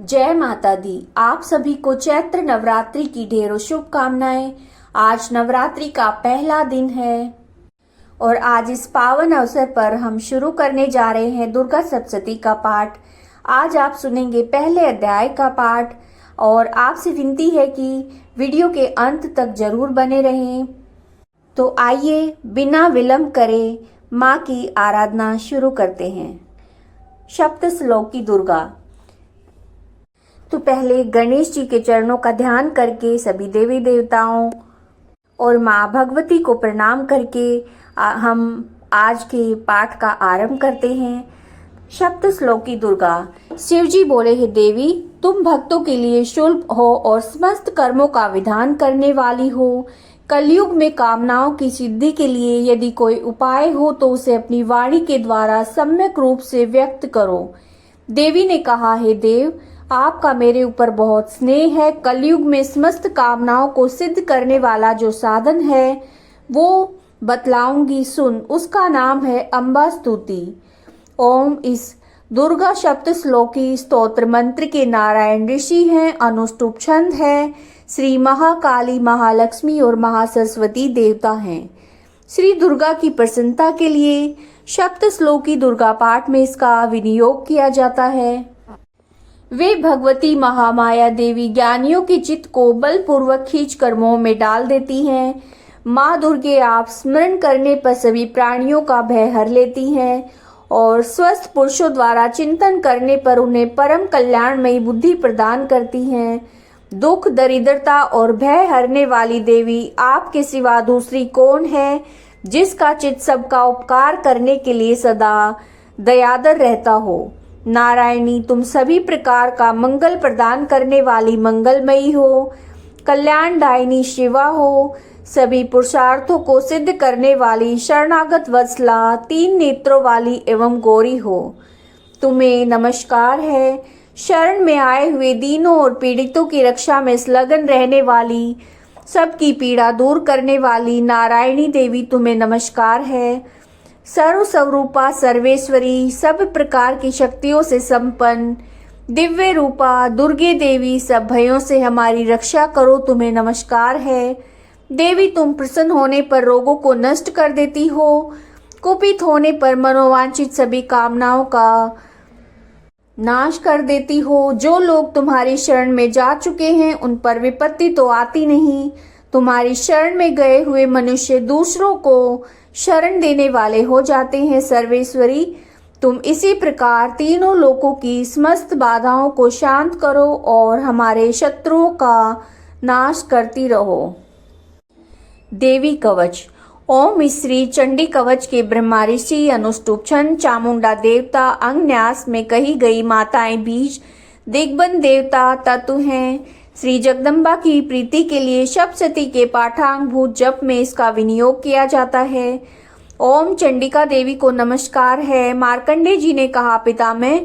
जय माता दी। आप सभी को चैत्र नवरात्रि की ढेरों शुभकामनाएं। आज नवरात्रि का पहला दिन है और आज इस पावन अवसर पर हम शुरू करने जा रहे हैं दुर्गा सप्तशती का पाठ। आज आप सुनेंगे पहले अध्याय का पाठ और आपसे विनती है कि वीडियो के अंत तक जरूर बने रहें। तो आइए बिना विलंब करे माँ की आराधना शुरू करते हैं। सप्त श्लोकी दुर्गा। तो पहले गणेश जी के चरणों का ध्यान करके सभी देवी देवताओं और माँ भगवती को प्रणाम करके हम आज के पाठ का आरंभ करते हैं। सप्त श्लोकी दुर्गा। शिव जी बोले, हे देवी, तुम भक्तों के लिए शुल्भ हो और समस्त कर्मों का विधान करने वाली हो। कलयुग में कामनाओं की सिद्धि के लिए यदि कोई उपाय हो तो उसे अपनी वाणी के द्वारा सम्यक रूप से व्यक्त करो। देवी ने कहा, हे देव, आपका मेरे ऊपर बहुत स्नेह है। कलयुग में समस्त कामनाओं को सिद्ध करने वाला जो साधन है वो बतलाऊंगी, सुन। उसका नाम है अम्बा स्तुति। ओम इस दुर्गा सप्त श्लोकी स्तोत्र मंत्र के नारायण ऋषि हैं। अनुष्टुप छंद है। श्री महाकाली, महालक्ष्मी और महासरस्वती देवता हैं। श्री दुर्गा की प्रसन्नता के लिए सप्त श्लोकी दुर्गा पाठ में इसका विनियोग किया जाता है। वे भगवती महामाया देवी ज्ञानियों के चित्त को बलपूर्वक खींच कर मोह में डाल देती हैं। माँ दुर्गे आप स्मरण करने पर सभी प्राणियों का भय हर लेती हैं और स्वस्थ पुरुषों द्वारा चिंतन करने पर उन्हें परम कल्याणमयी बुद्धि प्रदान करती हैं। दुख, दरिद्रता और भय हरने वाली देवी आपके सिवा दूसरी कौन है, जिसका चित्त सबका उपकार करने के लिए सदा दयादर रहता हो। नारायणी, तुम सभी प्रकार का मंगल प्रदान करने वाली मंगलमयी हो। कल्याणदायिनी शिवा हो। सभी पुरुषार्थों को सिद्ध करने वाली शरणागत वत्सला, तीन नेत्रों वाली एवं गौरी हो। तुम्हें नमस्कार है। शरण में आए हुए दीनों और पीड़ितों की रक्षा में संलग्न रहने वाली, सबकी पीड़ा दूर करने वाली नारायणी देवी तुम्हें नमस्कार है। सर्व स्वरूपा, सर्वेश्वरी, सब प्रकार की शक्तियों से संपन्न दिव्य रूपा दुर्गे देवी, सब भयों से हमारी रक्षा करो, तुम्हें नमस्कार है। देवी, तुम प्रसन्न होने पर रोगों को नष्ट कर देती हो। कुपित होने पर मनोवांछित सभी कामनाओं का नाश कर देती हो। जो लोग तुम्हारी शरण में जा चुके हैं उन पर विपत्ति तो आती नहीं। तुम्हारी शरण में गए हुए मनुष्य दूसरों को शरण देने वाले हो जाते हैं। सर्वेश्वरी, तुम इसी प्रकार तीनों लोकों की समस्त बाधाओं को शांत करो और हमारे शत्रुओं का नाश करती रहो। देवी कवच। ओम श्री चंडी कवच के ब्रह्मा ऋषि, अनुष्टुप छंद, चामुंडा देवता, अंगन्यास में कही गई माताएं बीज, दिग्बंध देवता तत्व हैं। श्री जगदम्बा की प्रीति के लिए सप्तशती के पाठांगभूत जप में इसका विनियोग किया जाता है। ओम चंडिका देवी को नमस्कार है। मार्कंडेय जी ने कहा, पितामह,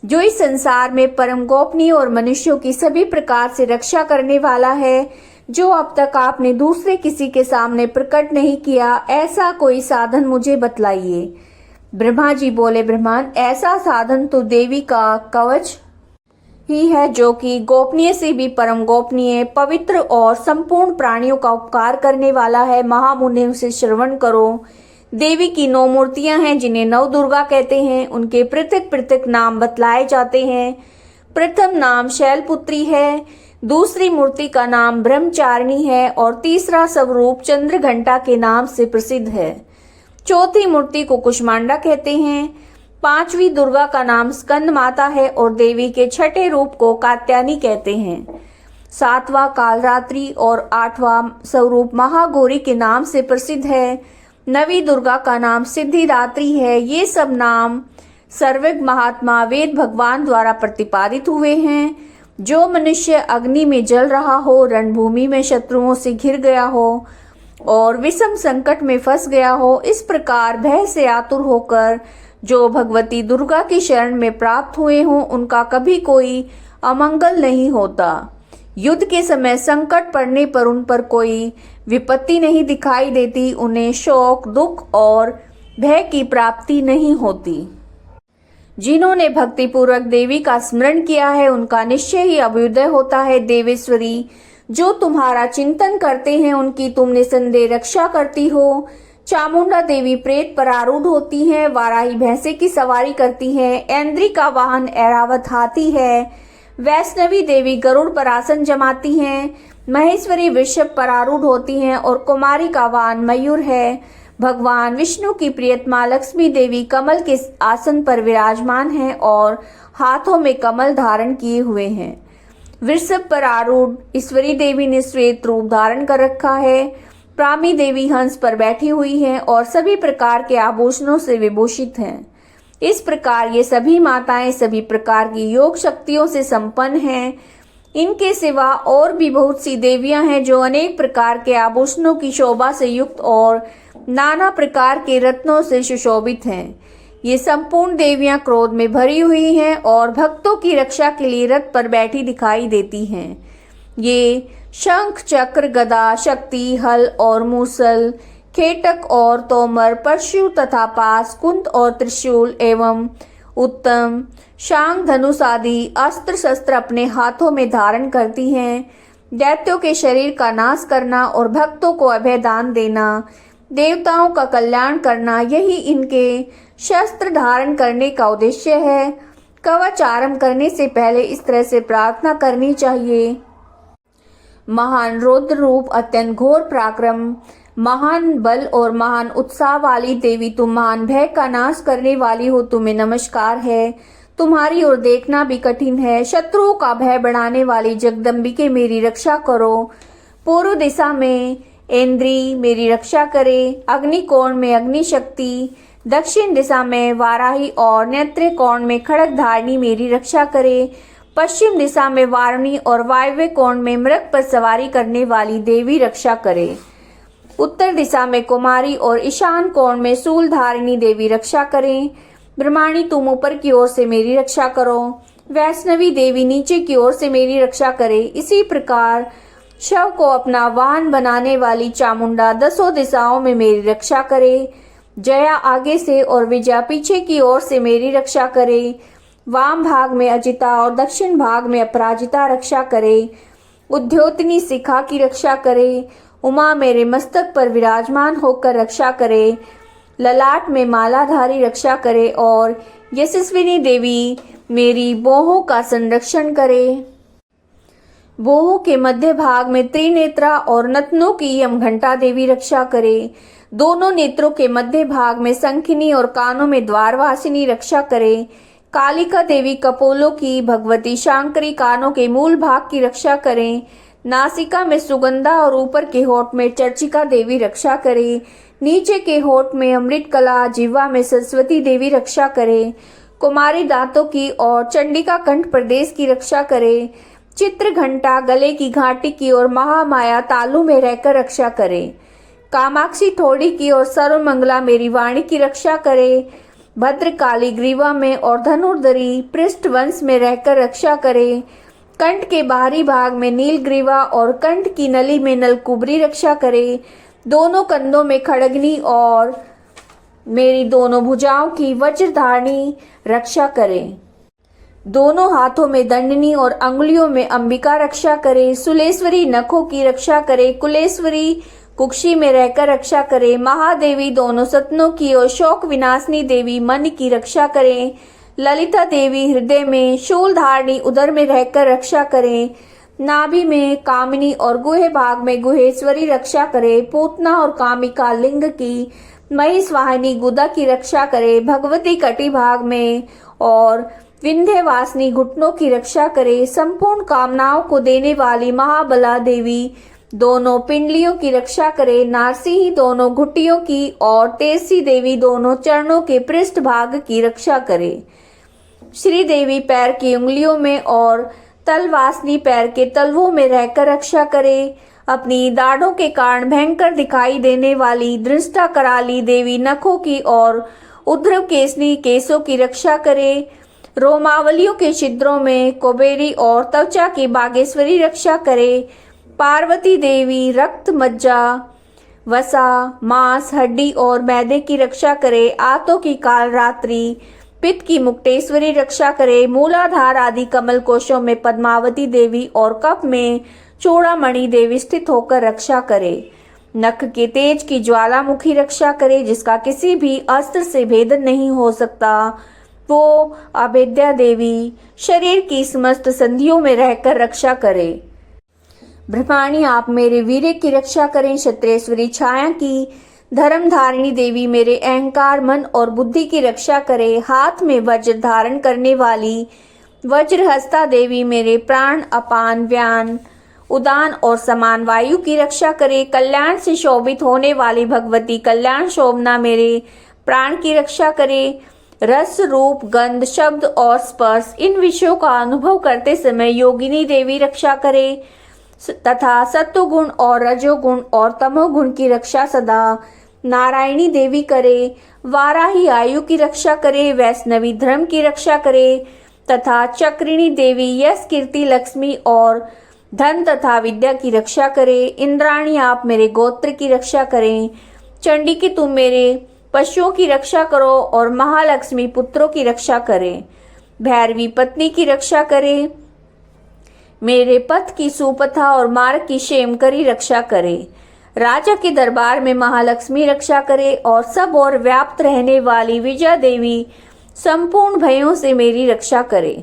जो इस संसार में परम गोपनीय और मनुष्यों की सभी प्रकार से रक्षा करने वाला है, जो अब तक आपने दूसरे किसी के सामने प्रकट नहीं किया, ऐसा कोई साधन मुझे बतलाइए। ब्रह्मा जी बोले, ब्रह्मन, ऐसा साधन तो देवी का कवच ही है, जो कि गोपनीय से भी परम गोपनीय, पवित्र और संपूर्ण प्राणियों का उपकार करने वाला है। महामुने उसे श्रवण करो। देवी की 9 मूर्तियां हैं जिन्हें नव दुर्गा कहते हैं। उनके पृथक पृथक नाम बतलाए जाते हैं। प्रथम नाम शैलपुत्री है, दूसरी मूर्ति का नाम ब्रह्मचारिणी है और तीसरा स्वरूप चंद्रघंटा के नाम से प्रसिद्ध है। चौथी मूर्ति को कुष्मांडा कहते हैं। पांचवी दुर्गा का नाम स्कंद माता है और देवी के छठे रूप को कात्यायनी कहते हैं। सातवां कालरात्रि और 8वां स्वरूप महागौरी के नाम से प्रसिद्ध है। नवी दुर्गा का नाम सिद्धिदात्री है। ये सब नाम सर्वज्ञ महात्मा वेद भगवान द्वारा प्रतिपादित हुए हैं। जो मनुष्य अग्नि में जल रहा हो, रणभूमि में शत्रुओं से घिर गया हो और विषम संकट में फंस गया हो, इस प्रकार भय से आतुर होकर जो भगवती दुर्गा की शरण में प्राप्त हुए हों, उनका कभी कोई अमंगल नहीं होता। युद्ध के समय संकट पड़ने पर उन पर कोई विपत्ति नहीं दिखाई देती। उन्हें शोक, दुख और भय की प्राप्ति नहीं होती। जिन्होंने भक्ति पूर्वक देवी का स्मरण किया है उनका निश्चय ही अभ्युदय होता है। देवेश्वरी, जो तुम्हारा चिंतन करते हैं उनकी तुम निसंदेह रक्षा करती हो। चामुंडा देवी प्रेत पर आरूढ़ होती हैं, वाराही भैंसे की सवारी करती हैं, ऐन्द्री का वाहन ऐरावत हाथी है, वैष्णवी देवी गरुड़ पर आसन जमाती हैं, महेश्वरी वृषभ पर आरूढ़ होती हैं और कुमारी का वाहन मयूर है। भगवान विष्णु की प्रियतमा लक्ष्मी देवी कमल के आसन पर विराजमान हैं और हाथों में कमल धारण किए हुए हैं। वृषभ पर आरूढ़ ईश्वरी देवी ने श्वेत रूप धारण कर रखा है। प्रामी देवी हंस पर बैठी हुई हैं और सभी प्रकार के आभूषणों से विभूषित हैं। इस प्रकार ये सभी माताएं सभी प्रकार की योग शक्तियों से संपन्न हैं। इनके सिवा और भी बहुत सी देवियां हैं जो अनेक प्रकार के आभूषणों की शोभा से युक्त और नाना प्रकार के रत्नों से सुशोभित हैं। ये संपूर्ण देवियां क्रोध में भरी हुई हैं और भक्तों की रक्षा के लिए रथ पर बैठी दिखाई देती हैं। ये शंख, चक्र, गदा, शक्ति, हल और मूसल, खेटक और तोमर, परशु तथा पास, कुंत और त्रिशूल एवं उत्तम शांग, धनुष आदि अस्त्र शस्त्र अपने हाथों में धारण करती हैं। दैत्यों के शरीर का नाश करना और भक्तों को अभय दान देना, देवताओं का कल्याण करना, यही इनके शस्त्र धारण करने का उद्देश्य है। कवच आरंभ करने से पहले इस तरह से प्रार्थना करनी चाहिए। महान रौद्र रूप, अत्यंत घोर पराक्रम, महान बल और महान उत्साह वाली देवी, तुम महान भय का नाश करने वाली हो, तुम्हें नमस्कार है। तुम्हारी ओर देखना भी कठिन है। शत्रुओं का भय बढ़ाने वाली जगदम्बिके मेरी रक्षा करो। पूर्व दिशा में ऐन्द्री मेरी रक्षा करे। अग्निकोण में अग्नि शक्ति, दक्षिण दिशा में वाराही और नेत्र कोण में खड़ग धारिणी मेरी रक्षा करे। पश्चिम दिशा में वारुणी और वायव्य कोण में मृग पर सवारी करने वाली देवी रक्षा करे। उत्तर दिशा में कुमारी और ईशान कोण में शूल धारिणी देवी रक्षा करें। ब्रह्माणी, तुम ऊपर की ओर से मेरी रक्षा करो। वैष्णवी देवी नीचे की ओर से मेरी रक्षा करे। इसी प्रकार शव को अपना वाहन बनाने वाली चामुंडा दसों दिशाओं में मेरी रक्षा करे। जया आगे से और विजया पीछे की ओर से मेरी रक्षा करे। वाम भाग में अजिता और दक्षिण भाग में अपराजिता रक्षा करे। उद्योतनी शिखा की रक्षा करे। उमा मेरे मस्तक पर विराजमान होकर रक्षा करे। ललाट में मालाधारी रक्षा करे और यशस्विनी देवी मेरी बोहों का संरक्षण करे। बोहों के मध्य भाग में त्रिनेत्रा और नतनों की यम घंटा देवी रक्षा करे। दोनों नेत्रों के मध्य भाग में शंखिनी और कानों में द्वारवासिनी रक्षा करे। कालिका देवी कपोलों की, भगवती शांकरी कानों के मूल भाग की रक्षा करें। नासिका में सुगंधा और ऊपर के होठ में चर्चिका देवी रक्षा करे। नीचे के होठ में अमृत कला, जिह्वा में सरस्वती देवी रक्षा करे। कुमारी दांतों की और चंडिका कंठ प्रदेश की रक्षा करे। चित्र घंटा गले की घाटी की और महामाया तालु में रहकर रक्षा करे। कामाक्षी थोड़ी की और सर्वमंगला मेरी वाणी की रक्षा करे। भद्रकाली ग्रीवा में और धनुर्धरी पृष्ठ वंश में रहकर रक्षा करे। कंठ के बाहरी भाग में नीलग्रीवा और कंठ की नली में नलकुबरी रक्षा करे। दोनों कंधों में खड़गनी और मेरी दोनों भुजाओं की वज्रधारणी रक्षा करे। दोनों हाथों में दंडनी और अंगुलियों में अंबिका रक्षा करे। सुलेश्वरी नखों की रक्षा करे। कुलेश्वरी कुक्षी में रहकर रक्षा करे। महादेवी दोनों सतनों की और शोक विनाशनी देवी मन की रक्षा करे। ललिता देवी हृदय में, शूल धारणी उदर में रहकर रक्षा करे। नाभि में कामिनी और गुहे भाग में गुहेश्वरी रक्षा करे। पूतना और कामिका लिंग की, महिषवाहिनी गुदा की रक्षा करे। भगवती कटी भाग में और विंध्यवासिनी घुटनों की रक्षा करे। संपूर्ण कामनाओं को देने वाली महाबला देवी दोनों पिंडलियों की रक्षा करे। नारसिंही दोनों घुटियों की और तेरसी देवी दोनों चरणों के पृष्ठ भाग की रक्षा करे। श्री देवी पैर की उंगलियों में और तलवासनी पैर के तलवों में रहकर रक्षा करे। अपनी दाढ़ों के कारण भयंकर दिखाई देने वाली दृष्टा कराली देवी नखों की और उध्रव केसनी केसों की रक्षा करे। रोमावलियों के छिद्रों में कुबेरी और त्वचा की बागेश्वरी रक्षा करे। पार्वती देवी रक्त, मज्जा, वसा, मांस, हड्डी और मैदे की रक्षा करे। आंतों की कालरात्रि, पित्त की मुक्तेश्वरी रक्षा करे, मूलाधार आदि कमल कोशों में पद्मावती देवी और कफ में चूड़ामणि देवी स्थित होकर रक्षा करे। नख के तेज की ज्वालामुखी रक्षा करे, जिसका किसी भी अस्त्र से भेदन नहीं हो सकता, वो अभेद्या देवी शरीर की समस्त संधियों में रहकर रक्षा करे। ब्रह्माणी आप मेरे वीर्य की रक्षा करें। क्षत्रेश्वरी छाया की धर्मधारिणी देवी मेरे अहंकार, मन और बुद्धि की रक्षा करे। हाथ में वज्र धारण करने वाली वज्रहस्ता देवी मेरे प्राण, अपान, व्यान, उदान और समान वायु की रक्षा करे। कल्याण से शोभित होने वाली भगवती कल्याण शोभना मेरे प्राण की रक्षा करे। रस, रूप, गंध, शब्द और स्पर्श इन विषयों का अनुभव करते समय योगिनी देवी रक्षा करे तथा सत्वगुण और रजोगुण और तमोगुण की रक्षा सदा नारायणी देवी करे। वाराही आयु की रक्षा करे, वैष्णवी धर्म की रक्षा करे तथा चक्रिणी देवी यश, कीर्ति, लक्ष्मी और धन तथा विद्या की रक्षा करे। इंद्राणी आप मेरे गोत्र की रक्षा करें। चंडी की तुम मेरे पशुओं की रक्षा करो और महालक्ष्मी पुत्रों की रक्षा करें। भैरवी पत्नी की रक्षा करे, मेरे पथ की सुपथा और मार्ग की क्षेमकरी रक्षा करे। राजा के दरबार में महालक्ष्मी रक्षा करे और सब और व्याप्त रहने वाली विजया देवी संपूर्ण भयों से मेरी रक्षा करे।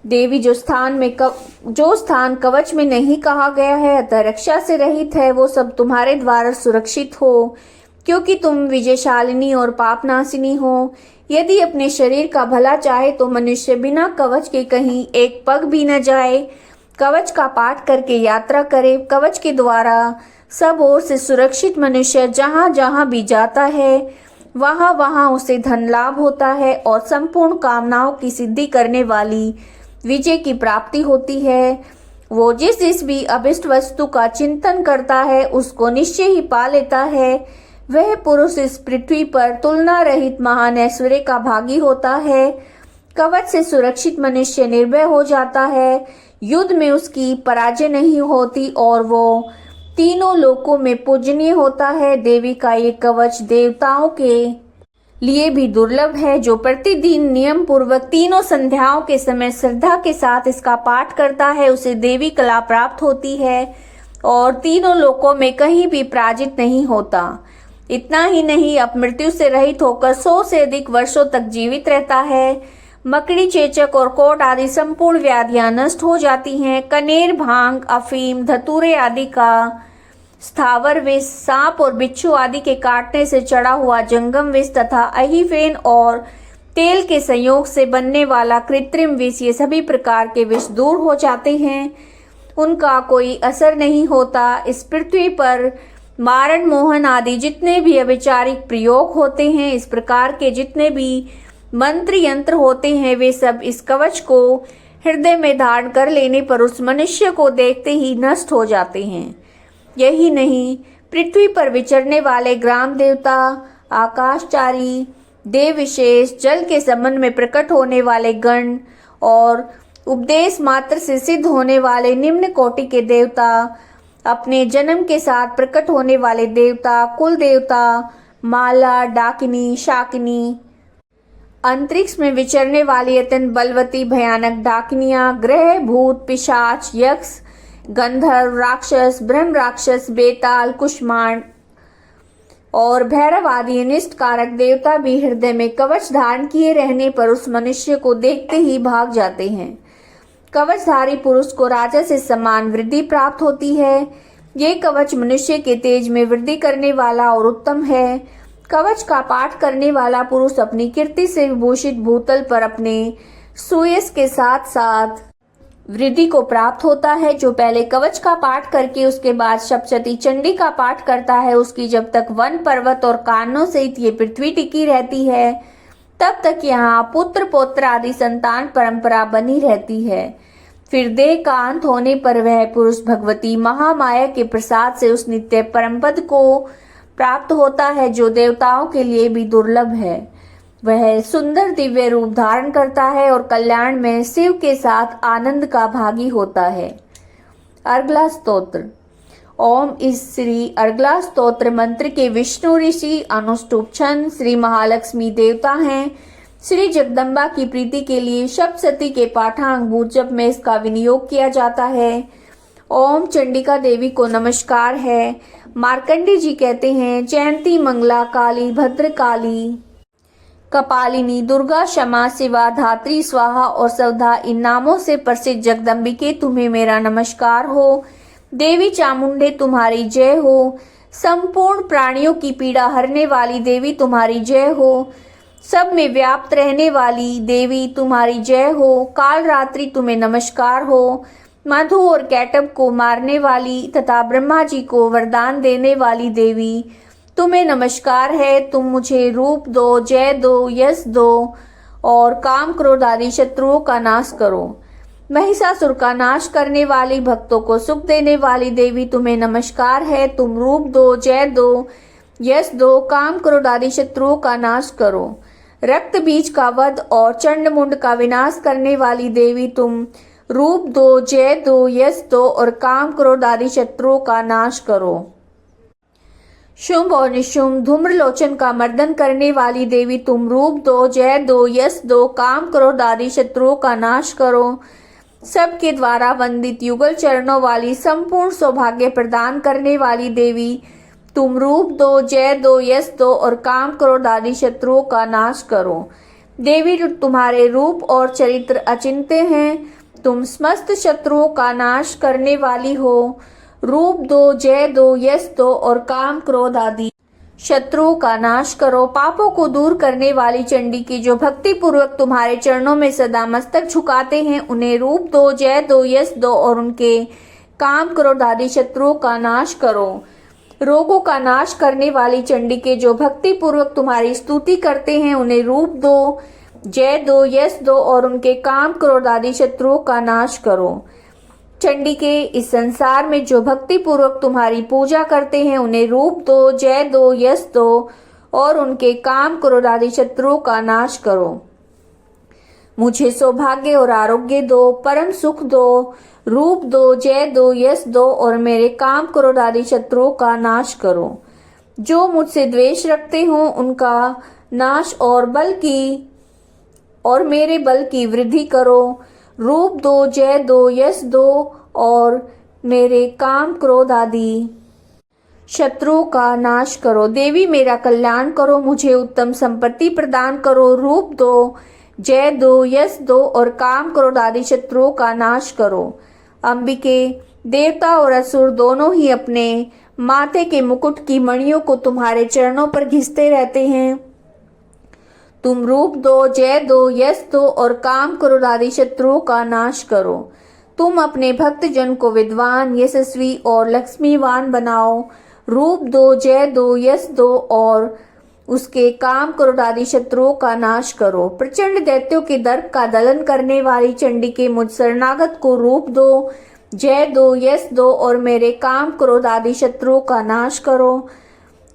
देवी जो स्थान कवच में नहीं कहा गया है अतः रक्षा से रहित है, वो सब तुम्हारे द्वारा सुरक्षित हो, क्योंकि तुम विजयशालिनी और पापनाशिनी हो। यदि अपने शरीर का भला चाहे तो मनुष्य बिना कवच के कहीं एक पग भी न जाए। कवच का पाठ करके यात्रा करे। कवच के द्वारा सब ओर से सुरक्षित मनुष्य जहाँ जहाँ भी जाता है वहाँ वहाँ उसे धन लाभ होता है और संपूर्ण कामनाओं की सिद्धि करने वाली विजय की प्राप्ति होती है। वो जिस भी अभिष्ट वस्तु का चिंतन करता है उसको निश्चय ही पा लेता है। वह पुरुष इस पृथ्वी पर तुलना रहित महान ऐश्वर्य का भागी होता है। कवच से सुरक्षित मनुष्य निर्भय हो जाता है। युद्ध में उसकी पराजय नहीं होती और वो तीनों लोकों में पूजनीय होता है। देवी का ये कवच देवताओं के लिए भी दुर्लभ है। जो प्रतिदिन नियम पूर्वक तीनों संध्याओं के समय श्रद्धा के साथ इसका पाठ करता है उसे देवी कला प्राप्त होती है और तीनों लोकों में कहीं भी पराजित नहीं होता। इतना ही नहीं, अब मृत्यु से रहित होकर 100 से अधिक वर्षों तक जीवित रहता है। मकड़ी, चेचक और कोट आदि संपूर्ण व्याधियां नष्ट हो जाती हैं। कनेर, भांग, अफीम, धतूरे आदि का स्थावर विष, सांप और बिच्छू आदि के काटने से चढ़ा हुआ जंगम विष तथा अहिफेन और तेल के संयोग से बनने वाला कृत्रिम विष, ये सभी प्रकार के विष दूर हो जाते हैं, उनका कोई असर नहीं होता। इस पृथ्वी पर मारण, मोहन आदि जितने भी अविचारिक प्रयोग होते हैं, इस प्रकार के जितने भी मंत्र यंत्र होते हैं, वे सब इस कवच को हृदय में धारण कर लेने पर उस मनुष्य को देखते ही नष्ट हो जाते हैं। यही नहीं, पृथ्वी पर विचरने वाले ग्राम देवता, आकाशचारी, देव विशेष, जल के संबंध में प्रकट होने वाले गण और उपदेश मात्र से सिद्ध होने वाले निम्न कोटि के देवता, अपने जन्म के साथ प्रकट होने वाले देवता, कुल देवता, माला, डाकिनी, शाकिनी, अंतरिक्ष में विचरने वाली अत्यंत बलवती भयानक डाकिनियां, ग्रह, भूत, पिशाच, यक्ष, गंधर्व, राक्षस, ब्रह्म राक्षस, बेताल, कुष्मांड और भैरव आदि अनिष्ट कारक देवता भी हृदय में कवच धारण किए रहने पर उस मनुष्य को देखते ही भाग जाते हैं। कवचधारी पुरुष को राजा से समान वृद्धि प्राप्त होती है। ये कवच मनुष्य के तेज में वृद्धि करने वाला और उत्तम है। कवच का पाठ करने वाला पुरुष अपनी कीर्ति से विभूषित भूतल पर अपने सुयश के साथ साथ वृद्धि को प्राप्त होता है। जो पहले कवच का पाठ करके उसके बाद सप्तशती चंडी का पाठ करता है, उसकी जब तक वन, पर्वत और कानों सहित ये पृथ्वी टिकी रहती है तब तक यहाँ पुत्र, पौत्र आदि संतान परंपरा बनी रहती है। फिर देह का अंत होने पर वह पुरुष भगवती महामाया के प्रसाद से उस नित्य परमपद को प्राप्त होता है जो देवताओं के लिए भी दुर्लभ है। वह सुंदर दिव्य रूप धारण करता है और कल्याण में शिव के साथ आनंद का भागी होता है। अर्गला स्तोत्र। ओम इस श्री अर्गला स्तोत्र मंत्र के विष्णु ऋषि अनुष्टुप छंद श्री महालक्ष्मी देवता हैं। श्री जगदम्बा की प्रीति के लिए सप्तशती के पाठांगभूत जप में इसका विनियोग किया जाता है। ओम चंडिका देवी को नमस्कार है। मार्कंडे जी कहते हैं, जयंती मंगला काली भद्रकाली कपालिनी दुर्गा क्षमा शिवा धात्री स्वाहा और सौधा इन नामों से प्रसिद्ध जगदम्बिके तुम्हें मेरा नमस्कार हो। देवी चामुंडे तुम्हारी जय हो। संपूर्ण प्राणियों की पीड़ा हरने वाली देवी तुम्हारी जय हो। सब में व्याप्त रहने वाली देवी तुम्हारी जय हो। काल रात्रि तुम्हें नमस्कार हो। मधु और कैटब को मारने वाली तथा ब्रह्मा जी को वरदान देने वाली देवी तुम्हें नमस्कार है। तुम मुझे रूप दो, जय दो, यश दो और काम क्रोध आदि शत्रुओं का नाश करो। महिषासुर का नाश करने वाली, भक्तों को सुख देने वाली देवी तुम्हें नमस्कार है। तुम रूप दो, जय दो, यश दो, काम क्रोध आदि शत्रुओं का नाश करो। रक्त बीज का वध और चंड मुंड का विनाश करने वाली देवी तुम रूप दो, जय दो, यश दो और काम क्रोध आदि शत्रुओं का नाश करो। शुंभ और निशुंभ धूम्रलोचन का मर्दन करने वाली देवी तुम रूप दो, जय दो, यश दो, काम क्रोध आदि शत्रुओं का नाश करो। सबके द्वारा वंदित युगल चरणों वाली, संपूर्ण सौभाग्य प्रदान करने वाली देवी तुम रूप दो, जय दो, यश दो और काम क्रोध आदि शत्रुओं का नाश करो। देवी तुम्हारे रूप और चरित्र अचिंत्य हैं। तुम समस्त शत्रुओं का नाश करने वाली हो। रूप दो, जय दो, यश दो और काम क्रोध आदि शत्रुओं का नाश करो। पापों को दूर करने वाली चंडी की जो भक्ति पूर्वक तुम्हारे चरणों में सदा मस्तक झुकाते हैं, उन्हें रूप दो, जय दो, यश दो और उनके काम क्रोध आदि शत्रुओं का नाश करो। रोगों का नाश करने वाली चंडी के जो भक्ति पूर्वक तुम्हारी स्तुति करते हैं, उन्हें रूप दो, जय दो, यश दो और उनके काम क्रोध आदि शत्रुओं का नाश करो। चंडी के इस संसार में जो भक्ति पूर्वक तुम्हारी पूजा करते हैं, उन्हें रूप दो, जय दो, यश दो और उनके काम क्रोध आदि शत्रुओं का नाश करो। मुझे सौभाग्य और आरोग्य दो, परम सुख दो। रूप दो, जय दो, यश दो और मेरे काम क्रोध आदि शत्रुओं का नाश करो। जो मुझसे द्वेष रखते हो, उनका नाश और मेरे बल की वृद्धि करो। रूप दो, जय दो, यश दो और मेरे काम क्रोध आदि शत्रुओं का नाश करो। देवी मेरा कल्याण करो, मुझे उत्तम संपत्ति प्रदान करो। रूप दो, जय दो, यश दो और काम क्रोध आदि शत्रुओं का नाश करो। अंबिके, देवता और असुर दोनों ही अपने माथे के मुकुट की मणियों को तुम्हारे चरणों पर घिसते रहते हैं। तुम रूप दो, जय दो, यश दो और काम क्रोध आदि शत्रुओं का नाश करो। तुम अपने भक्त जन को विद्वान, यशस्वी और लक्ष्मीवान बनाओ। रूप दो, जय दो, यश दो और उसके काम क्रोध आदि शत्रुओं का नाश करो। प्रचंड दैत्यों के दर्प का दलन करने वाली चंडी के मुझ शरणागत को रूप दो, जय दो, यश दो और मेरे काम क्रोध आदि शत्रुओं का नाश करो।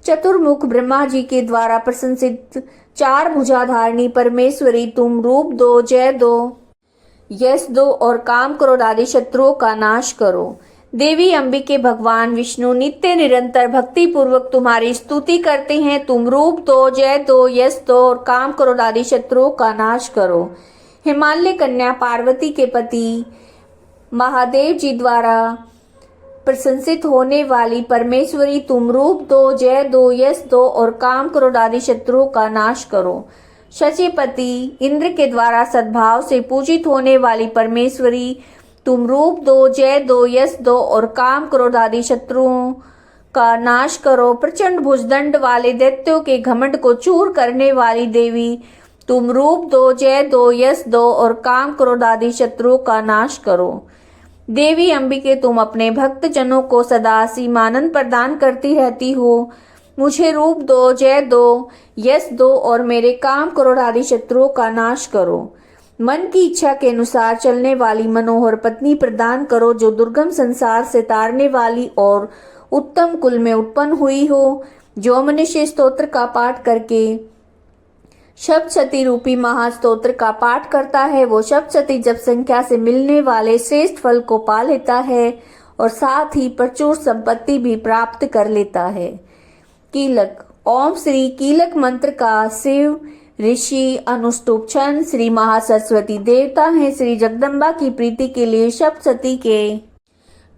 चतुर्मुख ब्रह्मा जी के द्वारा प्रशंसित चार भुजाधारिणी परमेश्वरी तुम रूप दो, जय दो, यश दो और काम क्रोध आदि शत्रुओं का नाश करो। देवी अंबिके भगवान विष्णु नित्य निरंतर भक्ति पूर्वक तुम्हारी स्तुति करते हैं। तुम रूप दो, जय दो, यश दो और काम क्रोध आदि शत्रुओं का नाश करो। हिमालय कन्या पार्वती के पति महादेव जी द्वारा प्रशंसित होने वाली परमेश्वरी तुम रूप दो, जय दो, यश दो और काम क्रोध आदि शत्रुओं का नाश करो। शचीपति इंद्र के द्वारा सद्भाव से पूजित होने वाली परमेश्वरी तुम रूप दो, जय दो, यश दो और काम क्रोध आदि शत्रुओं का नाश करो। प्रचंड भुजदंड वाले दैत्यों के घमंड को चूर करने वाली देवी तुम रूप दो, जय दो, यश दो और काम क्रोध आदि शत्रुओं का नाश करो। देवी अंबिके तुम अपने भक्त जनों को सदा सीमानंद प्रदान करती रहती हो। मुझे रूप दो, जय दो, यश दो और मेरे काम क्रोध आदि शत्रुओं का नाश करो। मन की इच्छा के अनुसार चलने वाली मनोहर पत्नी प्रदान करो, जो दुर्गम संसार से तारने वाली और उत्तम कुल में उत्पन्न हुई हो। जो मनुष्य स्तोत्र का पाठ करके सप्तशती रूपी महास्तोत्र का पाठ करता है, वो सप्तशती जप संख्या से मिलने वाले श्रेष्ठ फल को पा लेता है और साथ ही प्रचुर संपत्ति भी प्राप्त कर लेता है। कीलक। ओम श्री कीलक मंत्र का शिव ऋषि अनुष्टुप छंद श्री महासरस्वती देवता हैं। श्री जगदम्बा की प्रीति के लिए सप्तशती के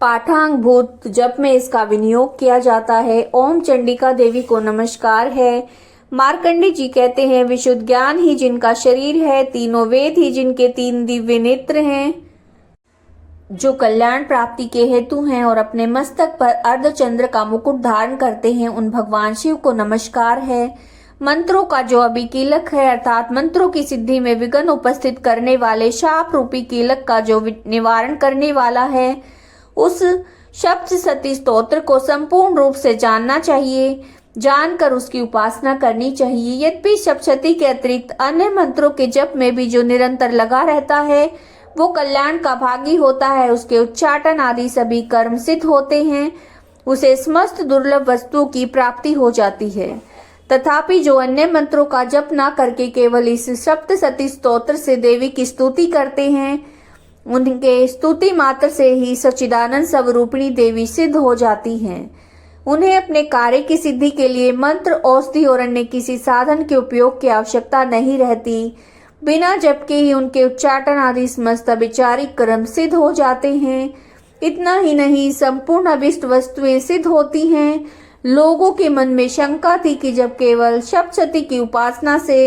पाठांगभूत जप में इसका विनियोग किया जाता है। ओम चंडिका देवी को नमस्कार है। मार्कंडे जी कहते हैं, विशुद्ध ज्ञान ही जिनका शरीर है, तीनों वेद ही जिनके 3 दिव्य नेत्र हैं, जो कल्याण प्राप्ति के हेतु हैं और अपने मस्तक पर अर्धचंद्र का मुकुट धारण करते हैं, उन भगवान शिव को नमस्कार है। मंत्रों का जो अभी कीलक है, अर्थात मंत्रों की सिद्धि में विघ्न उपस्थित करने वाले शाप रूपी कीलक का जो निवारण करने वाला है, उस सप्तशती स्तोत्र को संपूर्ण रूप से जानना चाहिए, जानकर उसकी उपासना करनी चाहिए। यद्यपि सप्तशती के अतिरिक्त अन्य मंत्रों के जप में भी जो निरंतर लगा रहता है वो कल्याण का भागी होता है, उसके उच्चाटन आदि सभी कर्म सिद्ध होते हैं, उसे समस्त दुर्लभ वस्तुओं की प्राप्ति हो जाती है। तथापि जो अन्य मंत्रों का जप ना करके केवल इस सप्तशती स्तोत्र से देवी की स्तुति करते हैं, उनके स्तुति मात्र से ही सच्चिदानंद स्वरूपिणी देवी सिद्ध हो जाती हैं। उन्हें अपने कार्य की सिद्धि के लिए मंत्र, औषधि और अन्य किसी साधन के उपयोग की आवश्यकता नहीं रहती। बिना जप के ही उनके उच्चाटन आदि समस्त अभिचारिक कर्म सिद्ध हो जाते हैं। इतना ही नहीं, संपूर्ण अभिष्ट वस्तुएं सिद्ध होती हैं। लोगों के मन में शंका थी कि जब केवल सप्तशती की उपासना से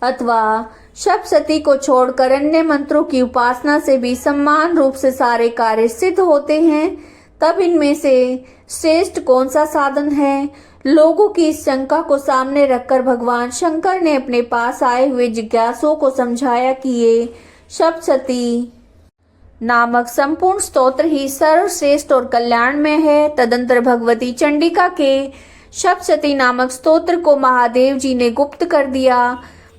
अथवा सप्तशती को छोड़कर अन्य मंत्रों की उपासना से भी समान रूप से सारे कार्य सिद्ध होते हैं, तब इनमें से श्रेष्ठ कौन सा साधन है? लोगों की इस शंका को सामने रखकर भगवान शंकर ने अपने पास आए हुए जिज्ञासुओं को समझाया कि ये सप्तशती नामक संपूर्ण स्तोत्र ही सर्वश्रेष्ठ और कल्याण में है। तदंतर भगवती चंडिका के सप्तशती नामक स्तोत्र को महादेव जी ने गुप्त कर दिया।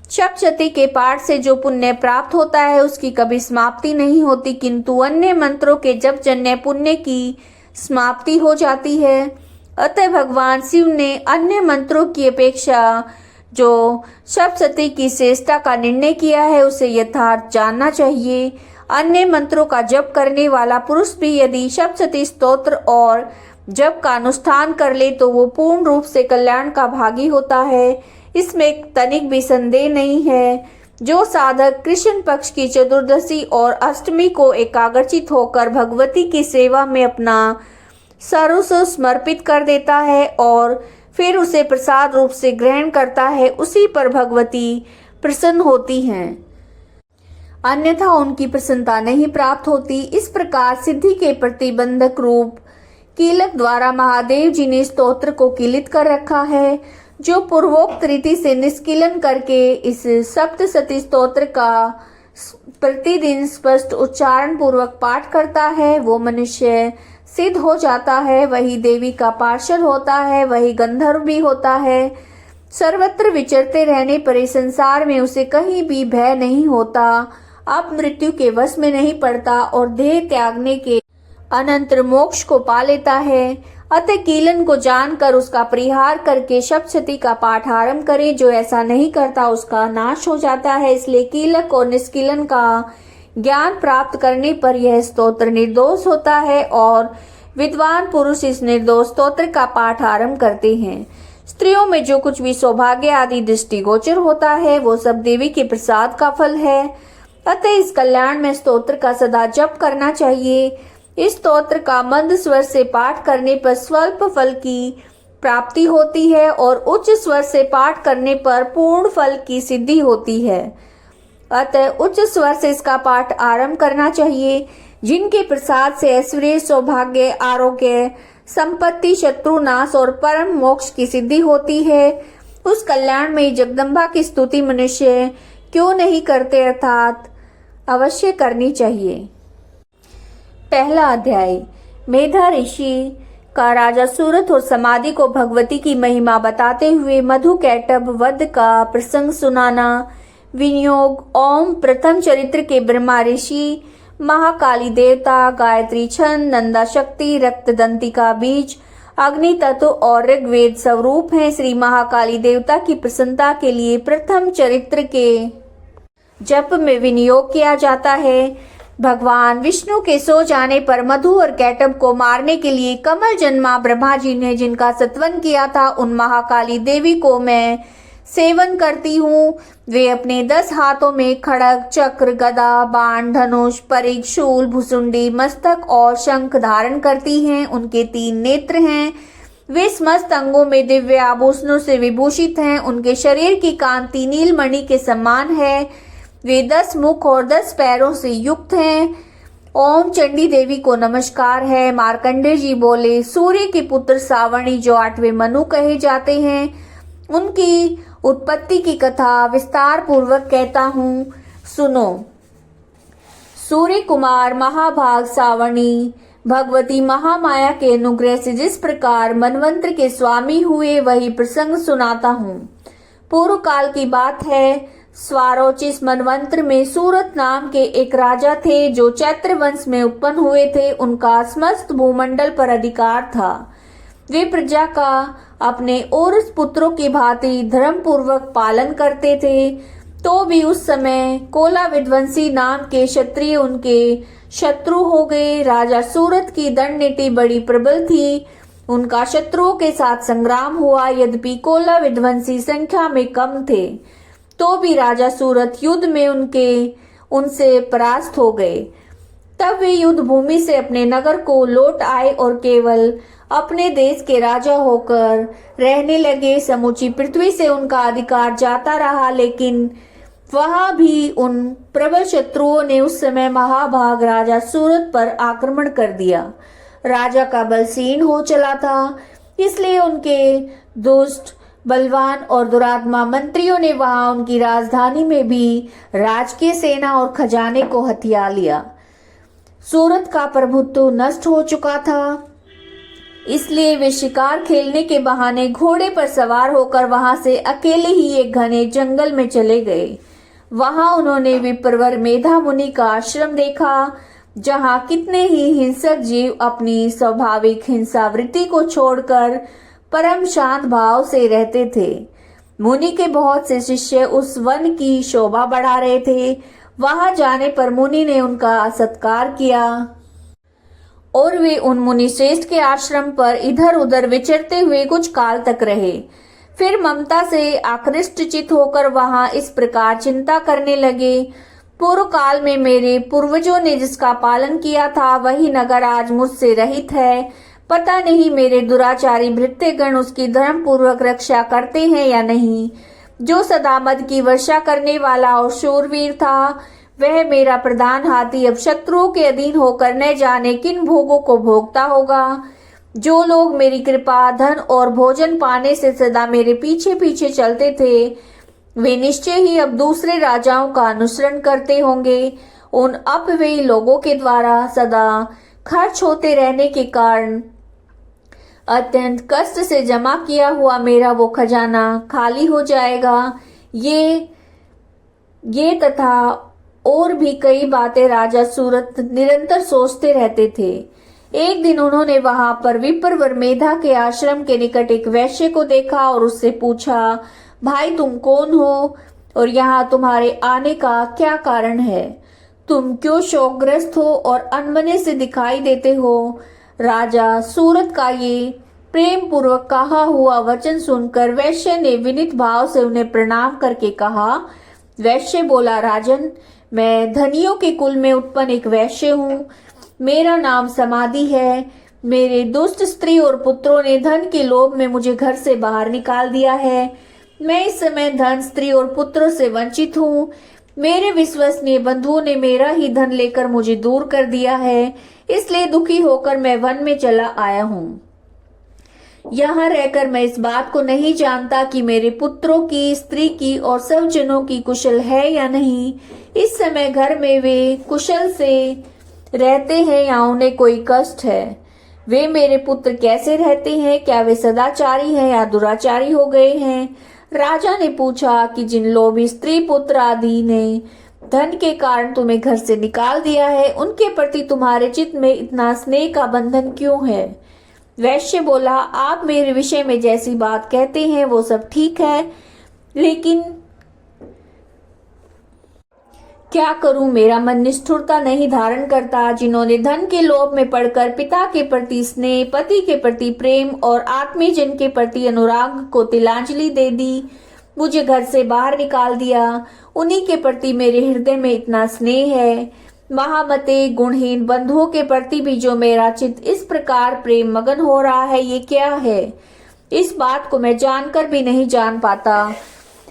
सप्तशती के पाठ से जो पुण्य प्राप्त होता है उसकी कभी समाप्ति नहीं होती, किंतु अन्य मंत्रों के जप जन्य पुण्य की समाप्ति हो जाती है। अतः भगवान शिव ने अन्य मंत्रों की अपेक्षा जो सप्तशती की श्रेष्ठता का निर्णय किया है उसे यथार्थ जानना चाहिए। अन्य मंत्रों का जप करने वाला पुरुष भी यदि सप्तशती स्तोत्र और जप का अनुष्ठान कर ले तो वो पूर्ण रूप से कल्याण का भागी होता है, इसमें तनिक भी संदेह नहीं है। जो साधक कृष्ण पक्ष की चतुर्दशी और अष्टमी को एकाग्रचित होकर भगवती की सेवा में अपना सर्वस्व समर्पित कर देता है और फिर उसे प्रसाद रूप से ग्रहण करता है, उसी पर भगवती प्रसन्न होती हैं, अन्यथा उनकी प्रसन्नता नहीं प्राप्त होती। इस प्रकार सिद्धि के प्रतिबंधक रूप कीलक द्वारा महादेव जी ने स्तोत्र को कीलित कर रखा है। जो पूर्वोक्त रीति से निष्कीलन करके इस सप्तशती स्तोत्र का प्रतिदिन स्पष्ट उच्चारण पूर्वक पाठ करता है वो मनुष्य सिद्ध हो जाता है, वही देवी का पार्षद होता है, वही गंधर्व भी होता है। सर्वत्र विचरते रहने पर इस संसार में उसे कहीं भी भय नहीं होता, अब मृत्यु के वश में नहीं पड़ता और देह त्यागने के अनंतर मोक्ष को पा लेता है। अतः कीलन को जानकर उसका परिहार करके सप्तशती का पाठ आरंभ करे। जो ऐसा नहीं करता उसका नाश हो जाता है। इसलिए कीलक और निष्कीलन का ज्ञान प्राप्त करने पर यह स्तोत्र निर्दोष होता है और विद्वान पुरुष इस निर्दोष स्तोत्र का पाठ आरंभ करते हैं। स्त्रियों में जो कुछ भी सौभाग्य आदि दृष्टिगोचर होता है वो सब देवी के प्रसाद का फल है। अतः इस कल्याण में स्तोत्र का सदा जप करना चाहिए। इस स्तोत्र का मंद स्वर से पाठ करने पर स्वल्प फल की प्राप्ति होती है और उच्च स्वर से पाठ करने पर पूर्ण फल की सिद्धि होती है। अतः उच्च स्वर से इसका पाठ आरंभ करना चाहिए। जिनके प्रसाद से ऐश्वर्य, सौभाग्य, आरोग्य, संपत्ति, शत्रु नाश और परम मोक्ष की सिद्धि होती है, उस कल्याण में जगदम्बा की स्तुति मनुष्य क्यों नहीं करते, अर्थात अवश्य करनी चाहिए। पहला अध्याय। मेधा ऋषि का राजा सूरत और समाधि को भगवती की महिमा बताते हुए मधु कैटभ वध का प्रसंग सुनाना। विनियोग। ओम प्रथम चरित्र के ब्रह्मा ऋषि, महाकाली देवता, गायत्री छंद, नंदा शक्ति, रक्तदंतिका बीज, अग्नि तत्व और ऋग्वेद स्वरूप हैं। श्री महाकाली देवता की प्रसन्नता के लिए प्रथम चरित्र के जप में विनियोग किया जाता है। भगवान विष्णु के सो जाने पर मधु और कैटभ को मारने के लिए कमल जन्मा ब्रह्मा जी ने जिनका सत्वन किया था, उन महाकाली देवी को मैं सेवन करती हूँ। वे अपने 10 हाथों में खड्ग, चक्र, गदा, बाण, धनुष, परिघ, शूल, भुसुंडी, मस्तक और शंख धारण करती हैं। उनके 3 नेत्र हैं। वे समस्त अंगों में दिव्य आभूषणों से विभूषित हैं। उनके शरीर की कांति नीलमणि के समान है। वे 10 मुख और 10 पैरों से युक्त हैं। ओम चंडी देवी को नमस्कार है। मार्कंडेय जी बोले, सूर्य के पुत्र सावणी जो 8वें मनु कहे जाते हैं, उनकी उत्पत्ति की कथा विस्तार पूर्वक कहता हूँ, सुनो। सूर्य कुमार महाभाग सावणी भगवती महामाया के अनुग्रह से जिस प्रकार मनवंत्र के स्वामी हुए, वही प्रसंग सुनाता हूँ। पूर्व काल की बात है। स्वारोचिस मनवंत्र में सूरत नाम के एक राजा थे जो चैत्र वंश में उत्पन्न हुए थे। उनका समस्त भूमंडल पर अधिकार था। वे प्रजा का अपने और पुत्रों की भांति धर्म पूर्वक पालन करते थे। तो भी उस समय कोला विध्वंसी नाम के क्षत्रिय उनके शत्रु हो गए। राजा सूरत की दंड नीति बड़ी प्रबल थी। उनका शत्रुओं के साथ संग्राम हुआ। यद्यपि कोला विध्वंसी संख्या में कम थे, तो भी राजा सूरत युद्ध में उनसे परास्त हो गए। तब वे युद्ध भूमि से अपने नगर को लौट आए और केवल अपने देश के राजा होकर रहने लगे। समूची पृथ्वी से उनका अधिकार जाता रहा, लेकिन वहां भी उन प्रबल शत्रुओं ने उस समय महाभाग राजा सूरत पर आक्रमण कर दिया। राजा का बल क्षीण हो चला था, इसलिए उनके दुष्ट, बलवान और दुरात्मा मंत्रियों ने वहां उनकी राजधानी में भी राजकीय सेना और खजाने को हथिया लिया। सूरत का प्रभुत्व नष्ट हो चुका था, इसलिए वे शिकार खेलने के बहाने घोड़े पर सवार होकर वहां से अकेले ही एक घने जंगल में चले गए। वहां उन्होंने विप्रवर मेधा मुनि का आश्रम देखा, जहां कितने ही हिंसक जीव अपनी स्वाभाविक हिंसावृत्ति को छोड़कर परम शांत भाव से रहते थे। मुनि के बहुत से शिष्य उस वन की शोभा बढ़ा रहे थे। वहां जाने पर मुनि ने उनका सत्कार किया और वे उन मुनि श्रेष्ठ के आश्रम पर इधर उधर विचरते हुए कुछ काल तक रहे। फिर ममता से आकृष्ट चित होकर वहां इस प्रकार चिंता करने लगे, पूर्व काल में मेरे पूर्वजों ने जिसका पालन किया था, वही नगर आज मुझसे रहित है। पता नहीं मेरे दुराचारी भृत्यगण उसकी धर्म पूर्वक रक्षा करते हैं या नहीं। जो सदा मद की वर्षा करने वाला और शूरवीर था, वह मेरा प्रधान हाथी अब शत्रुओं के अधीन होकर न जाने किन भोगों को भोगता होगा। जो लोग मेरी कृपा, धन और भोजन पाने से सदा मेरे पीछे पीछे चलते थे, वे निश्चय ही अब दूसरे राजाओं का अनुसरण करते होंगे। उन अपव्ययी लोगों के द्वारा सदा खर्च होते रहने के कारण अत्यंत कष्ट से जमा किया हुआ मेरा वो खजाना खाली हो जाएगा। ये तथा और भी कई बातें राजा सूरत निरंतर सोचते रहते थे। एक दिन उन्होंने वहां पर विप्रवर मेधा के आश्रम के निकट एक वैश्य को देखा और उससे पूछा, भाई तुम कौन हो और यहाँ तुम्हारे आने का क्या कारण है? तुम क्यों शोकग्रस्त हो और अनमने से दिखाई देते हो? राजा सूरत का ये प्रेम पूर्वक कहा हुआ वचन सुनकर वैश्य ने विनीत भाव से उन्हें प्रणाम करके कहा। वैश्य बोला, राजन, मैं धनियों के कुल में उत्पन्न एक वैश्य हूँ। मेरा नाम समाधि है। मेरे दुष्ट स्त्री और पुत्रों ने धन के लोभ में मुझे घर से बाहर निकाल दिया है। मैं इस समय धन, स्त्री और पुत्रों से वंचित हूँ। मेरे विश्वसनीय बंधुओं ने मेरा ही धन लेकर मुझे दूर कर दिया है, इसलिए दुखी होकर मैं वन में चला आया हूँ। यहाँ रहकर मैं इस बात को नहीं जानता कि मेरे पुत्रों की, स्त्री की और सब जनों की कुशल है या नहीं। इस समय घर में वे कुशल से रहते हैं या उन्हें कोई कष्ट है? वे मेरे पुत्र कैसे रहते हैं? क्या वे सदाचारी हैं या दुराचारी हो गए हैं? राजा ने पूछा कि जिन लोभी स्त्री, पुत्र आदि ने धन के कारण तुम्हें घर से निकाल दिया है, उनके प्रति तुम्हारे चित्त में इतना स्नेह का बंधन क्यों है? वैश्य बोला, आप मेरे विषय में जैसी बात कहते हैं वो सब ठीक है, लेकिन क्या करूं, मेरा मन निष्ठुरता नहीं धारण करता। जिन्होंने धन के लोभ में पड़कर पिता के प्रति स्नेह, पति के प्रति प्रेम और आत्मीय जन के प्रति अनुराग को तिलांजलि दे दी, मुझे घर से बाहर निकाल दिया। उन्हीं के प्रति मेरे हृदय में इतना स्नेह है। महामते, गुणहीन बंधुओं के प्रति भी जो मेरा चित्त इस प्रकार प्रेम मगन हो रहा है, ये क्या है? इस बात को मैं जानकर भी नहीं जान पाता।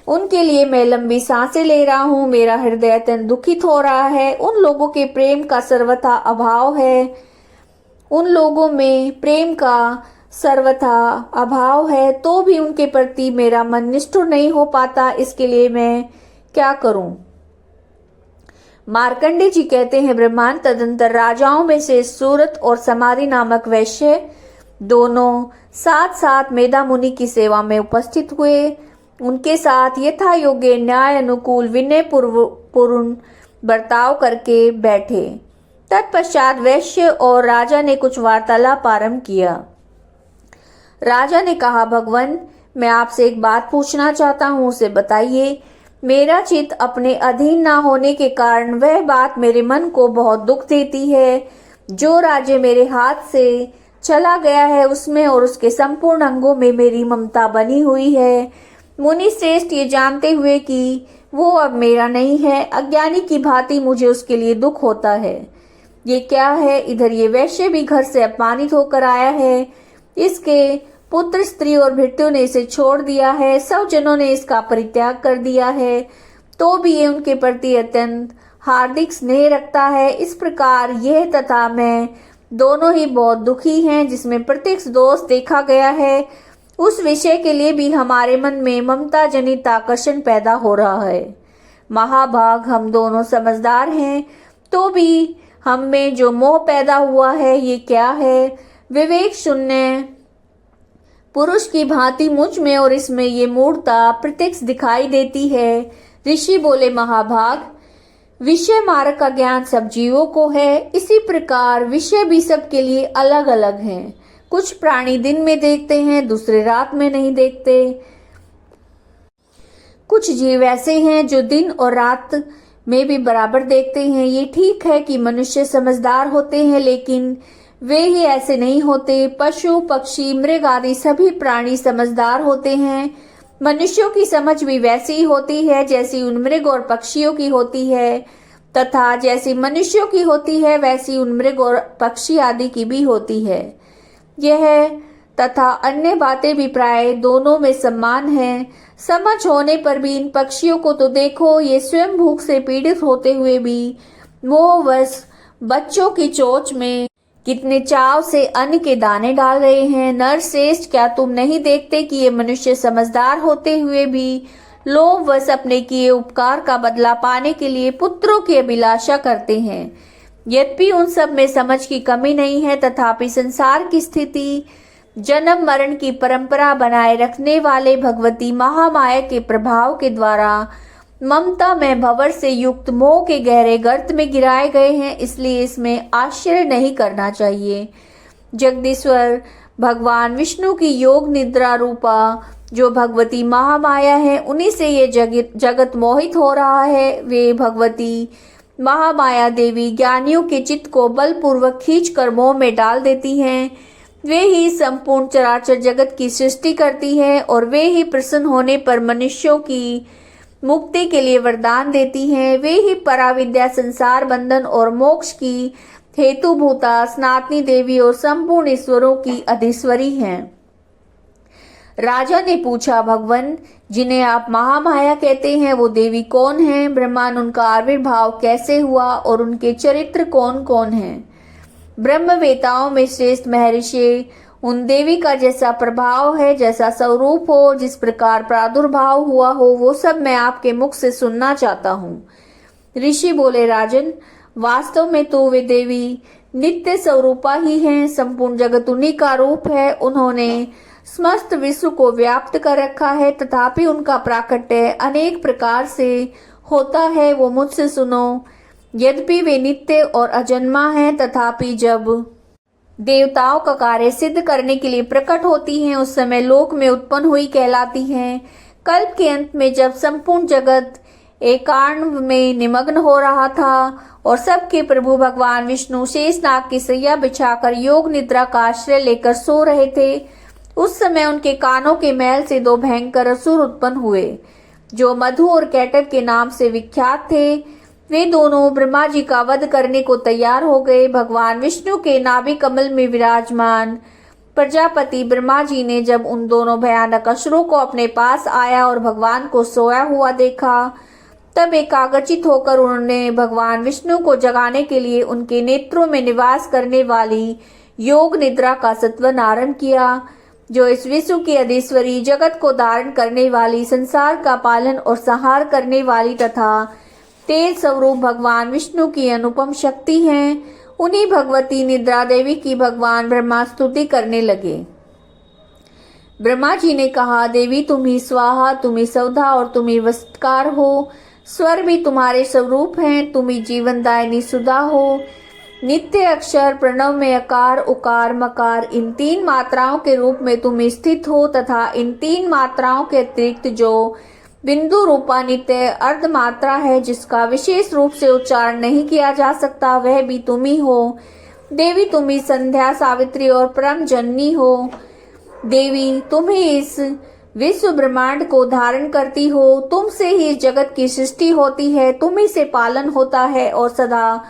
उनके लिए मैं लंबी सांसें ले रहा हूँ। मेरा हृदय अत्यंत दुखित हो रहा है। उन लोगों के प्रेम का सर्वथा अभाव है। उन लोगों में प्रेम का सर्वथा अभाव है, तो भी उनके प्रति मेरा मन निष्ठुर नहीं हो पाता। इसके लिए मैं क्या करूं? मार्कंडे जी कहते हैं, ब्रह्मांड तदंतर राजाओं में से सूरत और समारी नामक वैश्य दोनों साथ साथ मेधा मुनि की सेवा में उपस्थित हुए। उनके साथ यथा योग्य न्याय अनुकूल विनय पूर्ण बर्ताव करके बैठे। तत्पश्चात वैश्य और राजा ने कुछ वार्तालाप आरंभ किया। राजा ने कहा, भगवान, मैं आपसे एक बात पूछना चाहता हूँ, उसे बताइए। मेरा चित्त अपने अधीन ना होने के कारण वह बात मेरे मन को बहुत दुख देती है। जो राज्य मेरे हाथ से चला गया है, उसमें और उसके संपूर्ण अंगों में मेरी ममता बनी हुई है। मुनि श्रेष्ठ, ये जानते हुए कि वो अब मेरा नहीं है, अज्ञानी की भांति मुझे उसके लिए दुख होता है। ये क्या है? इधर ये वैश्य भी घर से अपमानित होकर आया है। इसके पुत्र, स्त्री और भृत्यों ने इसे छोड़ दिया है। सब जनों ने इसका परित्याग कर दिया है, तो भी ये उनके प्रति अत्यंत हार्दिक स्नेह रखता है। इस प्रकार यह तथा मैं दोनों ही बहुत दुखी हैं। जिसमें प्रत्यक्ष दोष देखा गया है, उस विषय के लिए भी हमारे मन में ममता जनित आकर्षण पैदा हो रहा है। महाभाग, हम दोनों समझदार हैं, तो भी हम में जो मोह पैदा हुआ है, ये क्या है? विवेक शून्य पुरुष की भांति मुझ में और इसमें ये मूढ़ता प्रत्यक्ष दिखाई देती है। ऋषि बोले, महाभाग, विषय मार्ग का ज्ञान सब जीवों को है। इसी प्रकार विषय भी सबके लिए अलग अलग हैं। कुछ प्राणी दिन में देखते हैं, दूसरे रात में नहीं देखते। कुछ जीव ऐसे हैं जो दिन और रात में भी बराबर देखते हैं। ये ठीक है कि मनुष्य समझदार होते हैं, लेकिन वे ही ऐसे नहीं होते। पशु, पक्षी, मृग आदि सभी प्राणी समझदार होते हैं। मनुष्यों की समझ भी वैसी ही होती है जैसी उन मृग और पक्षियों की होती है, तथा जैसी मनुष्यों की होती है वैसी उन मृग और पक्षी आदि की भी होती है। यह तथा अन्य बातें भी प्राय दोनों में समान है। समझ होने पर भी इन पक्षियों को तो देखो, ये स्वयं भूख से पीड़ित होते हुए भी मोहवश बच्चों की चोंच में कितने चाव से अन्न के दाने डाल रहे हैं। नरश्रेष्ठ, क्या तुम नहीं देखते कि ये मनुष्य समझदार होते हुए भी लोभवश अपने किए उपकार का बदला पाने के लिए पुत्रों की अभिलाषा करते हैं। यद्यपि उन सब में समझ की कमी नहीं है, तथापि संसार की स्थिति, जन्म मरण की परंपरा बनाए रखने वाले भगवती महामाया के प्रभाव के द्वारा ममता में भंवर से युक्त मोह के गहरे गर्त में गिराए गए हैं। इसलिए इसमें आश्चर्य नहीं करना चाहिए। जगदीश्वर भगवान विष्णु की योग निद्रा रूपा जो भगवती महामाया है, उन्हीं से ये जगत मोहित हो रहा है। वे भगवती महामाया देवी ज्ञानियों के चित्त को बलपूर्वक खींच कर मोह में डाल देती हैं। वे ही संपूर्ण चराचर जगत की सृष्टि करती है और वे ही प्रसन्न होने पर मनुष्यों की मुक्ति के लिए वरदान देती हैं। वे ही पराविद्या, संसार बंधन और मोक्ष की हेतुभूता सनातनी देवी और संपूर्ण ईश्वरों की अधीश्वरी हैं। राजा ने पूछा, भगवान, जिन्हें आप महामाया कहते हैं, वो देवी कौन हैं? ब्रह्मांड, उनका आविर्भाव कैसे हुआ और उनके चरित्र कौन कौन हैं? ब्रह्मवेताओं में श्रेष्ठ महर्षि, उन देवी का जैसा प्रभाव है, जैसा स्वरूप हो, जिस प्रकार प्रादुर्भाव हुआ हो, वो सब मैं आपके मुख से सुनना चाहता हूँ। ऋषि बोले, राजन, वास्तव में तो वे देवी नित्य स्वरूपा ही हैं। संपूर्ण जगत उन्हीं का रूप है। उन्होंने समस्त विश्व को व्याप्त कर रखा है, तथापि उनका प्राकट्य अनेक प्रकार से होता है। वो मुझसे सुनो। यद्यपि वे नित्य और अजन्मा हैं, तथापि जब देवताओं का कार्य सिद्ध करने के लिए प्रकट होती हैं, उस समय लोक में उत्पन्न हुई कहलाती हैं। कल्प के अंत में जब संपूर्ण जगत एकांत में निमग्न हो रहा था और सबके प्रभु भगवान विष्णु शेषनाग की सैया बिछाकर योग निद्रा का आश्रय लेकर सो रहे थे, उस समय उनके कानों के मैल से दो भयंकर असुर उत्पन्न हुए। जो मधु और कैटब के नाम से विख्यात थे, वे दोनों ब्रह्मा जी का वध करने को तैयार हो गए। भगवान विष्णु के नाभि कमल में विराजमान प्रजापति ब्रह्मा जी ने जब उन दोनों भयानक असुरों को अपने पास आया और भगवान को सोया हुआ देखा, तब एकाग्रचित होकर उन्होंने भगवान विष्णु को जगाने के लिए उनके नेत्रों में निवास करने वाली योग निद्रा का सत्वन आरंभ किया, जो इस विश्व की अधीश्वरी, जगत को धारण करने वाली, संसार का पालन और संहार करने वाली तथा तेज स्वरूप भगवान विष्णु की अनुपम शक्ति हैं। उन्हीं भगवती निद्रा देवी की भगवान ब्रह्मा स्तुति करने लगे। ब्रह्मा जी ने कहा, देवी तुम ही स्वाहा, तुम ही सौधा और तुम ही वस्तकार हो। स्वर भी तुम्हारे स्वरूप हैं, तुम ही जीवनदायिनी सुधा हो। नित्य अक्षर प्रणव में अकार उकार मकार, इन तीन मात्राओं के रूप में तुम स्थित हो तथा इन तीन मात्राओं के अतिरिक्त जो बिंदु रूपा नित्य अर्ध मात्रा है, जिसका विशेष रूप से उच्चारण नहीं किया जा सकता, वह भी तुम ही हो। देवी तुम ही संध्या, सावित्री और परम जननी हो। देवी तुम ही इस विश्व ब्रह्मांड को धारण करती हो, तुमसे ही इस जगत की सृष्टि होती है, तुम ही से पालन होता है और सदा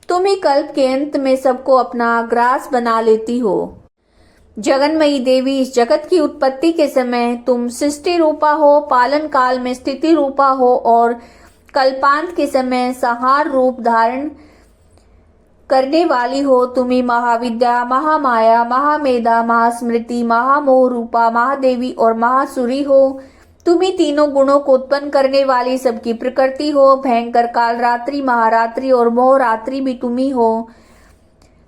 तुम ही कल्प के अंत में सबको अपना ग्रास बना लेती हो। जगन्मयी देवी, इस जगत की उत्पत्ति के समय तुम सृष्टि रूपा हो, पालन काल में स्थिति रूपा हो और कल्पांत के समय संहार रूप धारण करने वाली हो। तुम ही महाविद्या, महामाया, महामेधा, महास्मृति, महामोह रूपा महादेवी और महासुरी हो। तुम ही तीनों गुणों को उत्पन्न करने वाली सबकी प्रकृति हो। भयंकर काल रात्रि, महारात्रि और मोहरात्रि भी तुम ही हो।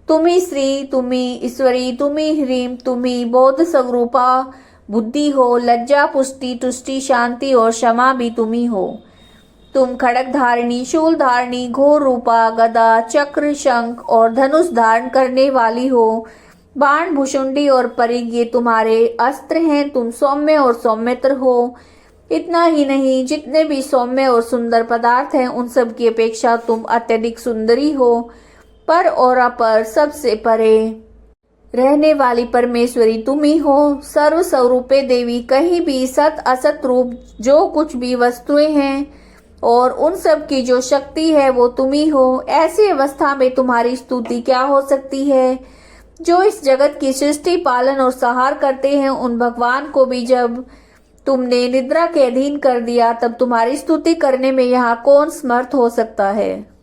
तुम ही श्री, तुम ही ईश्वरी, तुम ही ह्रीम, तुम ही बोध स्वरूपा बुद्धि हो। लज्जा, पुष्टि, तुष्टि, शांति और क्षमा भी तुम ही हो। तुम खड़ग धारिणी, शूल धारिणी, घोर रूपा, गदा, चक्र, शंख और धनुष धारण करने वाली हो। बाण, भुषुंडी और परिग ये तुम्हारे अस्त्र हैं। तुम सौम्य और सौम्यतर हो। इतना ही नहीं, जितने भी सौम्य और सुंदर पदार्थ हैं, उन सब की अपेक्षा तुम अत्यधिक सुंदरी हो। पर और अपर, सबसे परे रहने वाली परमेश्वरी तुम ही हो। सर्व स्वरूपे देवी, कहीं भी सत असत रूप जो कुछ भी वस्तुएं हैं और उन सब की जो शक्ति है वो तुम ही हो। ऐसी अवस्था में तुम्हारी स्तुति क्या हो सकती है? जो इस जगत की सृष्टि, पालन और संहार करते हैं, उन भगवान को भी जब तुमने निद्रा के अधीन कर दिया, तब तुम्हारी स्तुति करने में यहाँ कौन समर्थ हो सकता है?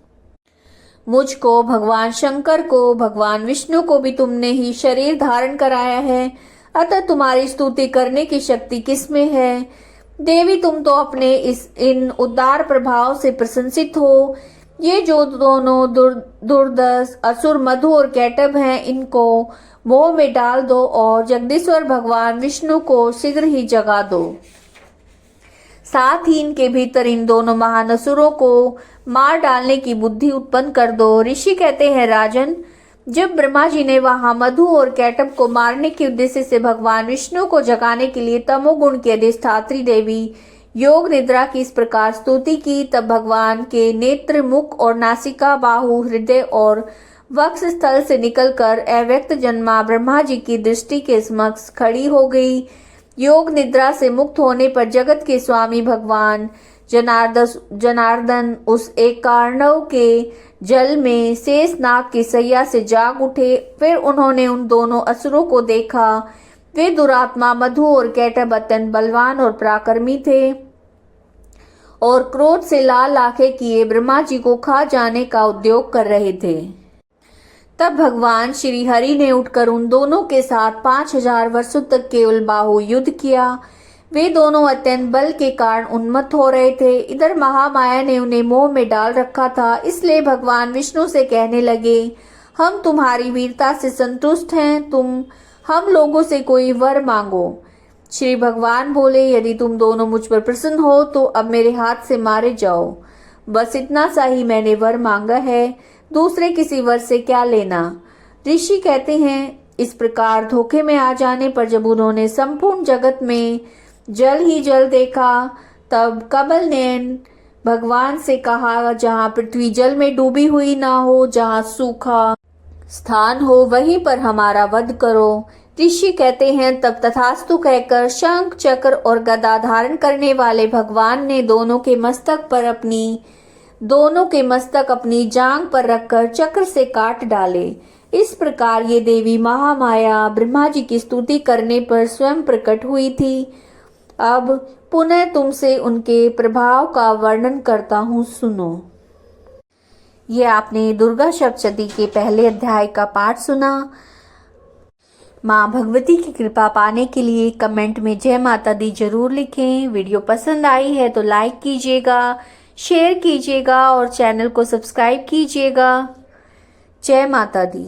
मुझको, भगवान शंकर को, भगवान विष्णु को भी तुमने ही शरीर धारण कराया है, अतः तुम्हारी स्तुति करने की शक्ति किसमें है? देवी तुम तो अपने इन उदार प्रभाव से प्रशंसित हो। ये जो दोनों दुर्दश असुर मधु और कैटब हैं, इनको मोह में डाल दो और जगदीश्वर भगवान विष्णु को शीघ्र ही जगा दो। साथ ही इनके भीतर इन दोनों महान असुरों को मार डालने की बुद्धि उत्पन्न कर दो। ऋषि कहते हैं, राजन, जब ब्रह्मा जी ने वहां मधु और कैटब को मारने के उद्देश्य से भगवान विष्णु को जगाने के लिए तमोगुण की अधिष्ठात्री देवी योग निद्रा की इस प्रकार स्तुति की, तब भगवान के नेत्र, मुख और नासिका, बाहु, हृदय और वक्ष स्थल से निकलकर अव्यक्त जन्मा ब्रह्मा जी की दृष्टि के समक्ष खड़ी हो गई। योग निद्रा से मुक्त होने पर जगत के स्वामी भगवान जनार्दन उस एकार्णव के जल में शेष नाग की सैया से जाग उठे। फिर उन्होंने उन दोनों असुरों को देखा। वे दुरात्मा मधु और कैटब अत्यंत बलवान और पराक्रमी थे और क्रोध से लाल आंखें किए ब्रह्मा जी को खा जाने का उद्योग कर रहे थे। तब भगवान श्री हरि ने उठकर उन दोनों के साथ 5000 वर्षों तक केवल बाहु युद्ध किया। वे दोनों अत्यंत बल के कारण उन्मत्त हो रहे थे। इधर महामाया ने उन्हें मोह में डाल रखा था, इसलिए भगवान विष्णु से कहने लगे, हम तुम्हारी वीरता से संतुष्ट हैं, तुम हम लोगों से कोई वर मांगो। श्री भगवान बोले, यदि तुम दोनों मुझ पर प्रसन्न हो तो अब मेरे हाथ से मारे जाओ। बस इतना सा ही मैंने वर मांगा है, दूसरे किसी वर से क्या लेना। ऋषि कहते हैं, इस प्रकार धोखे में आ जाने पर जब उन्होंने संपूर्ण जगत में जल ही जल देखा, तब कमल नयन भगवान से कहा, जहाँ पृथ्वी जल में डूबी हुई ना हो, जहाँ सूखा स्थान हो, वहीं पर हमारा वध करो। ऋषि कहते हैं तब तथास्तु कहकर शंख चक्र और गदा धारण करने वाले भगवान ने दोनों के मस्तक अपनी जांग पर रखकर चक्र से काट डाले। इस प्रकार ये देवी महामाया ब्रह्मा जी की स्तुति करने पर स्वयं प्रकट हुई थी। अब पुनः तुमसे उनके प्रभाव का वर्णन करता हूँ, सुनो। ये आपने दुर्गा सप्तशती के पहले अध्याय का पाठ सुना। माँ भगवती की कृपा पाने के लिए कमेंट में जय माता दी जरूर लिखें। वीडियो पसंद आई है तो लाइक कीजिएगा, शेयर कीजिएगा और चैनल को सब्सक्राइब कीजिएगा। जय माता दी।